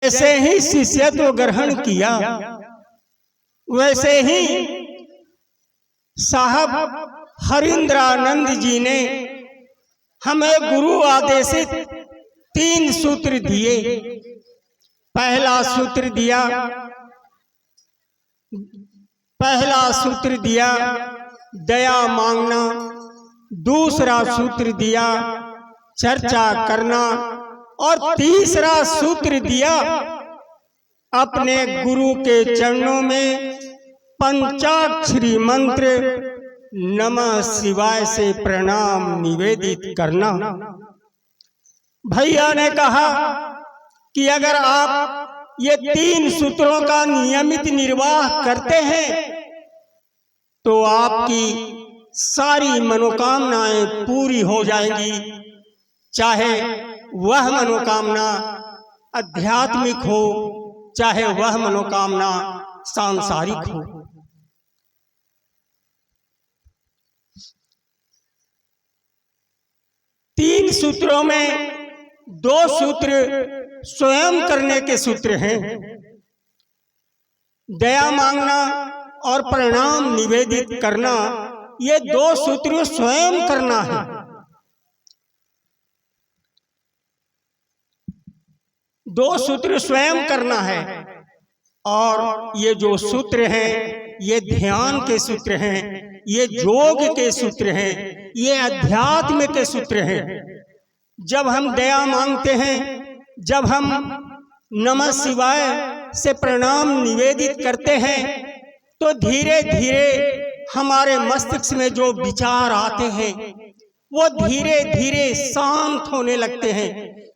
जैसे ही शिष्यत्व ग्रहण किया वैसे ही साहब हरिंद्रानंद जी ने हमें गुरु आदेशित 3 सूत्र दिए। पहला सूत्र दिया दया मांगना, दूसरा सूत्र दिया चर्चा करना, और तीसरा सूत्र दिया अपने गुरु के चरणों में पंचाक्षरी मंत्र नमः शिवाय से प्रणाम निवेदित करना। भैया ने कहा कि अगर आप ये 3 सूत्रों का नियमित निर्वाह करते हैं तो आपकी सारी मनोकामनाएं पूरी हो जाएंगी, चाहे वह मनोकामना आध्यात्मिक हो, चाहे वह मनोकामना सांसारिक हो। तीन सूत्रों में 2 सूत्र स्वयं करने के सूत्र हैं, दया मांगना और प्रणाम निवेदित करना। ये 2 सूत्र स्वयं करना है। दो सूत्र स्वयं करना है, और ये जो सूत्र हैं ये ध्यान के सूत्र हैं, ये योग के सूत्र हैं, ये अध्यात्म के सूत्र हैं। जब हम दया मांगते हैं, जब हम नमः शिवाय से प्रणाम निवेदित करते हैं, तो धीरे धीरे हमारे मस्तिष्क में जो विचार आते हैं वो धीरे धीरे शांत होने लगते हैं।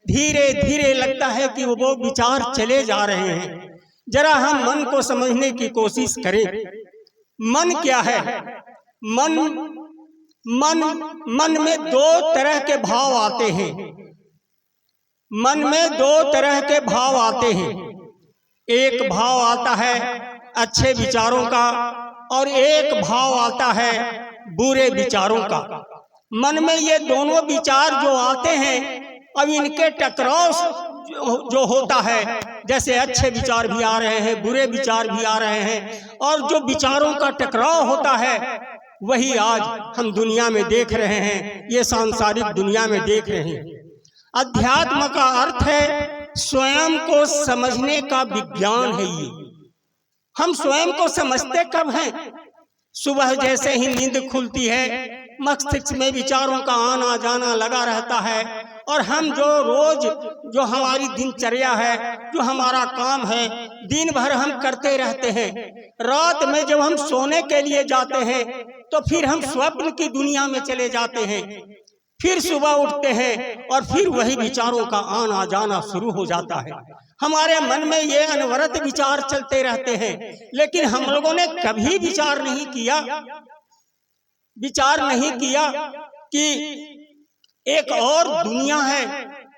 धीरे धीरे लगता है कि वो विचार चले जा रहे हैं। जरा हम मन को समझने की कोशिश करें। मन क्या है? मन में 2 तरह के भाव आते हैं। मन में 2 तरह के भाव आते हैं। एक भाव आता है अच्छे विचारों का, और एक भाव आता है बुरे विचारों का। मन में ये दोनों विचार जो आते हैं, अब इनके टकराव जो होता है, जैसे अच्छे विचार भी आ रहे हैं, बुरे विचार भी आ रहे हैं, और जो विचारों का टकराव होता है वही आज हम दुनिया में देख रहे हैं, ये सांसारिक दुनिया में देख रहे हैं। अध्यात्म का अर्थ है स्वयं को समझने का विज्ञान है। ये हम स्वयं को समझते कब हैं? सुबह जैसे ही नींद खुलती है, मस्तिष्क में विचारों का आना जाना लगा रहता है, और हम जो हमारी दिनचर्या है, जो हमारा काम है, दिन भर हम करते रहते हैं। रात में जब हम सोने के लिए जाते हैं तो फिर हम स्वप्न की दुनिया में चले जाते हैं। फिर सुबह उठते हैं और फिर वही विचारों का आना जाना शुरू हो जाता है। हमारे मन में ये अनवरत विचार चलते रहते हैं, लेकिन हम लोगों ने कभी विचार नहीं किया कि एक और दुनिया है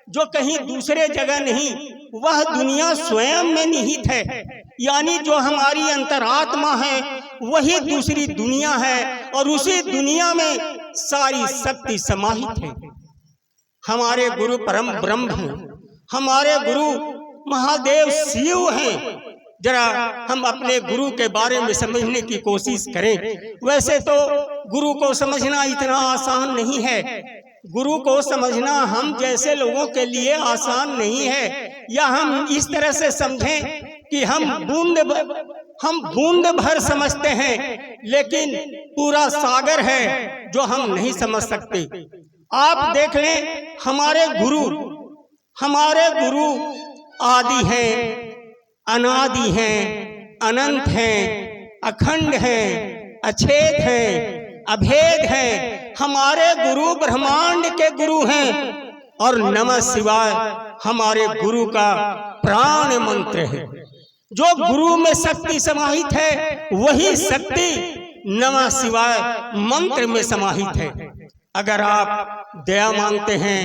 जो कहीं दूसरे जगह नहीं, वह दुनिया स्वयं में निहित है। यानी जो हमारी अंतरात्मा है वही दूसरी दुनिया है, और उसी दुनिया में सारी शक्ति समाहित है। हमारे गुरु परम ब्रह्म हैं, हमारे गुरु महादेव शिव हैं। जरा हम अपने गुरु के बारे में समझने की कोशिश करें। वैसे तो गुरु को समझना इतना आसान नहीं है। गुरु को समझना हम जैसे लोगों के लिए आसान नहीं है। या हम इस तरह से समझें कि हम बूंद भर समझते हैं, लेकिन पूरा सागर है जो हम नहीं समझ सकते। आप देख लें, हमारे गुरु आदि हैं, अनादि हैं, अनंत हैं, अखंड हैं, अछेद हैं, अभेद हैं। हमारे गुरु ब्रह्मांड के गुरु हैं, और नमः शिवाय हमारे गुरु का प्राण मंत्र है। जो गुरु में शक्ति समाहित है वही शक्ति नमः शिवाय मंत्र में समाहित है। अगर आप दया मांगते हैं,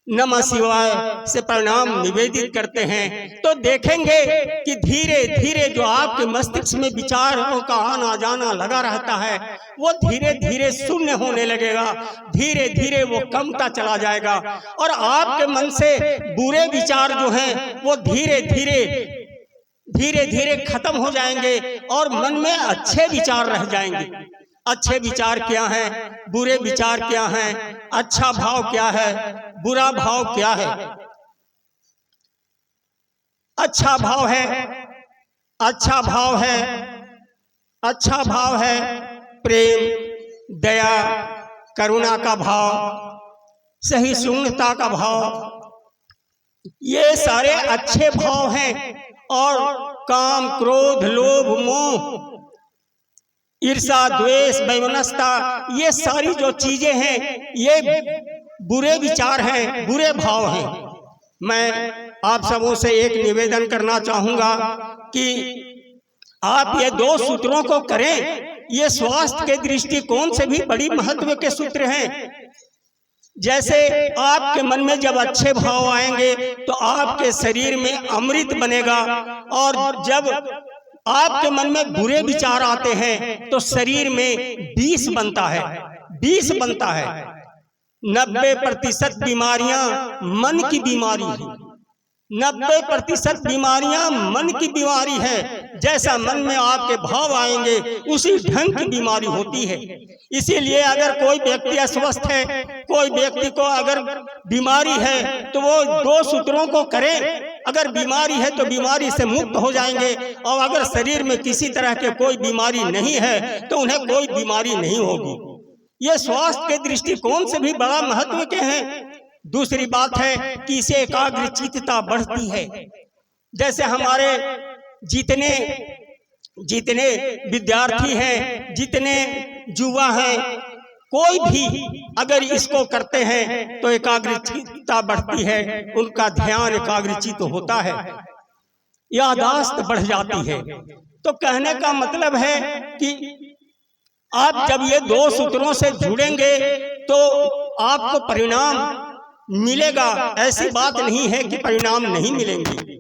नमः शिवाय से प्रणाम निवेदित करते हैं, तो देखेंगे कि धीरे धीरे जो आपके मस्तिष्क में विचारों का आना जाना लगा रहता है वो धीरे धीरे शून्य होने लगेगा, धीरे धीरे वो कमता चला जाएगा और आपके मन से बुरे विचार जो हैं वो धीरे धीरे खत्म हो जाएंगे और मन में अच्छे विचार रह जाएंगे। अच्छे विचार क्या हैं, बुरे विचार क्या हैं, अच्छा भाव क्या है, बुरा भाव क्या है। अच्छा भाव है, अच्छा भाव है, अच्छा भाव है प्रेम, दया, करुणा का भाव, सहिष्णुता का भाव, ये सारे अच्छे भाव हैं। और काम, क्रोध, लोभ, मोह, ईर्षा, द्वेष, वैमनस्यता, ये सारी जो चीजें हैं ये बुरे विचार हैं, बुरे भाव हैं। मैं आप सबों से एक निवेदन करना चाहूंगा कि आप ये 2 सूत्रों को करें। ये स्वास्थ्य के दृष्टिकोण से भी बड़ी महत्व के सूत्र हैं। जैसे आपके मन में जब अच्छे भाव आएंगे तो आपके शरीर में अमृत बनेगा और जब आपके मन में बुरे विचार आते हैं तो शरीर में विष बनता है, विष बनता है। 90% बीमारियां मन की बीमारी है, 90% बीमारियां मन की बीमारी है। जैसा मन में आपके भाव आएंगे उसी ढंग की बीमारी होती है। इसीलिए अगर कोई व्यक्ति अस्वस्थ है, कोई व्यक्ति को अगर बीमारी है तो वो 2 सूत्रों को करें। अगर बीमारी है तो बीमारी से मुक्त हो जाएंगे और अगर शरीर में किसी तरह के कोई बीमारी नहीं है तो उन्हें कोई बीमारी नहीं होगी। ये स्वास्थ्य के दृष्टिकोण से भी बड़ा महत्व के हैं। दूसरी बात है कि इसे एकाग्रचित्तता बढ़ती है। जैसे हमारे जितने विद्यार्थी हैं, जितने युवा हैं, कोई भी अगर इसको करते हैं तो एकाग्रचित्तता बढ़ती है, उनका ध्यान एकाग्रचित्त होता है, याददाश्त बढ़ जाती है। तो कहने का मतलब है कि आप जब ये 2 सूत्रों से जुड़ेंगे तो आपको परिणाम मिलेगा। ऐसी बात नहीं है कि परिणाम नहीं मिलेंगे।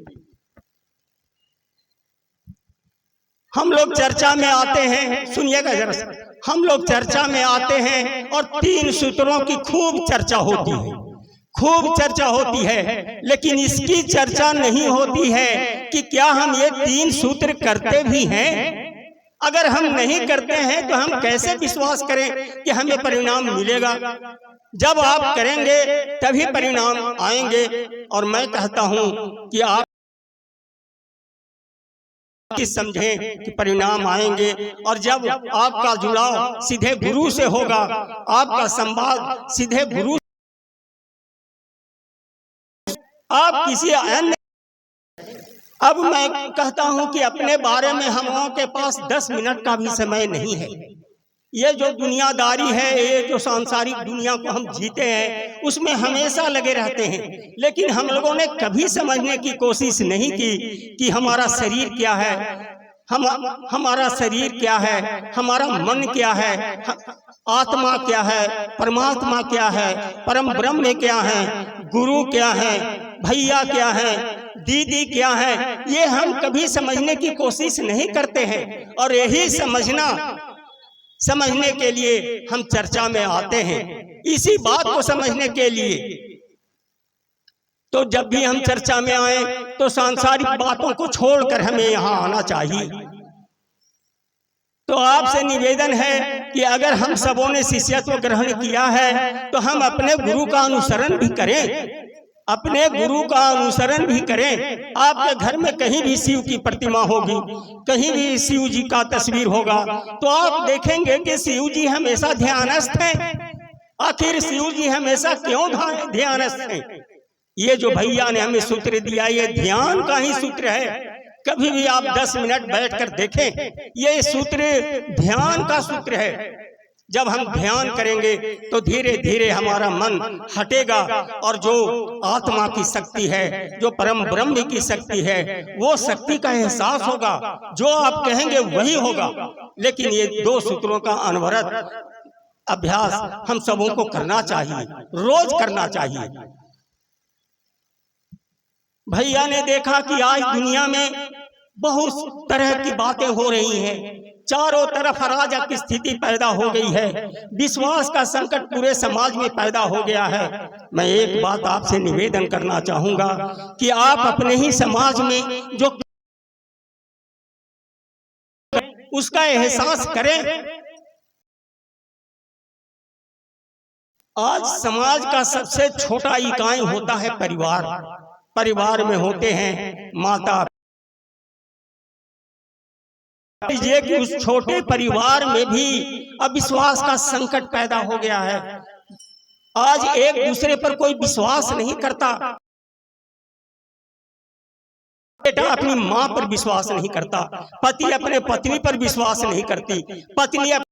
हम लोग चर्चा में आते हैं, सुनिएगा जरा, हम लोग चर्चा में आते हैं और 3 सूत्रों की खूब चर्चा होती है, खूब चर्चा होती है, लेकिन इसकी चर्चा नहीं होती है कि क्या हम ये 3 सूत्र करते भी हैं। अगर हम नहीं करते हैं तो हम कैसे विश्वास करें कि हमें परिणाम मिलेगा। जब आप करेंगे तभी परिणाम आएंगे। और मैं कहता हूं कि आप समझें कि परिणाम आएंगे और जब आपका जुड़ाव सीधे गुरु से होगा, आपका संवाद सीधे गुरु, आप किसी अन्य। अब मैं कहता हूं कि अपने बारे में हम लोगों के पास 10 मिनट का भी समय नहीं है। ये जो दुनियादारी है, ये जो सांसारिक दुनिया को हम जीते हैं उसमें हमेशा लगे रहते हैं, लेकिन हम लोगों ने कभी समझने की कोशिश नहीं की कि हमारा शरीर क्या है, हमारा शरीर क्या है, हमारा मन क्या है, आत्मा क्या है, परमात्मा क्या है, परम ब्रह्म क्या है, गुरु क्या है, भैया क्या है, दीदी क्या है, ये हम कभी समझने की कोशिश नहीं करते हैं। और यही समझने के लिए हम चर्चा में आते हैं, इसी बात को समझने के लिए। तो जब भी हम चर्चा में आए तो सांसारिक बातों को छोड़कर हमें यहाँ आना चाहिए। तो आपसे निवेदन है कि अगर हम सबों ने शिष्यत्व ग्रहण किया है तो हम अपने गुरु का अनुसरण भी करें, अपने गुरु का अनुसरण भी करें। आपके घर में कहीं भी शिव की प्रतिमा होगी, कहीं भी शिव जी का तस्वीर होगा, तो आप देखेंगे कि शिव जी हमेशा ध्यानस्थ हैं। आखिर शिव जी हमेशा क्यों ध्यानस्थ हैं? ये जो भैया ने हमें सूत्र दिया, ये ध्यान का ही सूत्र है। कभी भी आप 10 मिनट बैठकर देखें, ये सूत्र ध्यान का सूत्र है। जब हम ध्यान करेंगे तो धीरे धीरे हमारा मन हटेगा और जो आत्मा की शक्ति है, जो परम ब्रह्म की शक्ति है, वो शक्ति का एहसास होगा। जो आप कहेंगे वही होगा। लेकिन ये 2 सूत्रों का अनवरत अभ्यास हम सबों को करना चाहिए, रोज करना चाहिए। भैया ने देखा कि आज दुनिया में बहुत तरह की बातें हो रही हैं, चारों तरफ अराजक स्थिति पैदा हो गई है, विश्वास का संकट पूरे समाज में पैदा हो गया है। मैं एक बात आपसे निवेदन करना चाहूंगा कि आप अपने ही समाज में जो उसका एहसास करें। आज समाज का सबसे छोटा इकाई होता है परिवार। परिवार में होते हैं माता। ये कि उस छोटे परिवार में भी अविश्वास का संकट पैदा हो गया है। आज एक दूसरे पर कोई विश्वास नहीं करता। बेटा अपनी माँ पर विश्वास नहीं करता, पति अपने पत्नी पर विश्वास नहीं करती, पत्नी अपने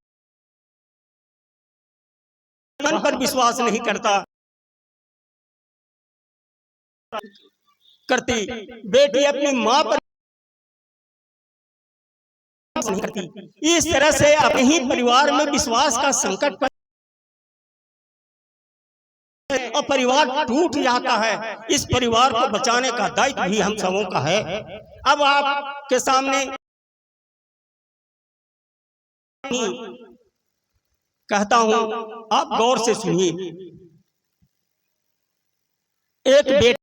पर विश्वास नहीं करती, बेटी अपनी माँ पर नहीं करती। इस तरह से अपने ही परिवार में विश्वास का संकट और परिवार टूट जाता है। इस परिवार को बचाने का दायित्व भी हम सबों का है। अब आपके सामने कहता हूं, आप गौर से सुनिए। एक बेटा